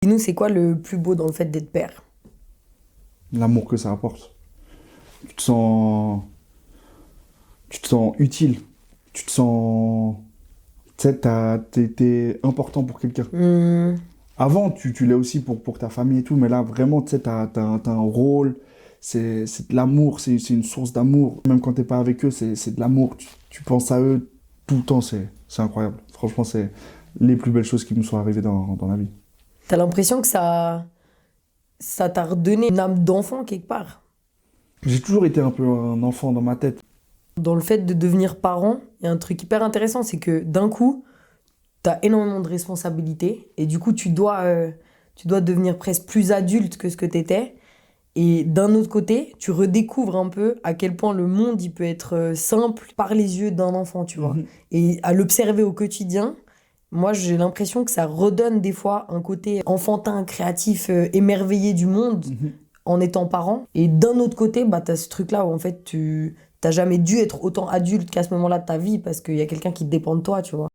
Nous, c'est quoi le plus beau dans le fait d'être père? L'amour que ça apporte. Tu te sens, tu te sens utile. Tu te sens, tu sais, t'es important pour quelqu'un. Hmm. Avant, tu l'es aussi pour ta famille et tout, mais là, vraiment, tu sais, t'as un rôle, c'est de l'amour, c'est une source d'amour. Même quand t'es pas avec eux, c'est de l'amour. Tu penses à eux tout le temps, c'est incroyable. Franchement, c'est les plus belles choses qui nous sont arrivées dans la vie. T'as l'impression que ça t'a redonné une âme d'enfant quelque part. J'ai toujours été un peu un enfant dans ma tête. Dans le fait de devenir parent, il y a un truc hyper intéressant, c'est que d'un coup, t'as énormément de responsabilités et du coup, tu dois devenir presque plus adulte que ce que t'étais. Et d'un autre côté, tu redécouvres un peu à quel point le monde il peut être simple par les yeux d'un enfant, tu vois. Mhm, Et à l'observer au quotidien, moi j'ai l'impression que ça redonne des fois un côté enfantin, créatif, émerveillé du monde mhm. en étant parent. Et d'un autre côté, bah, t'as ce truc-là où en fait tu t'as jamais dû être autant adulte qu'à ce moment-là de ta vie parce qu'il y a quelqu'un qui dépend de toi, tu vois.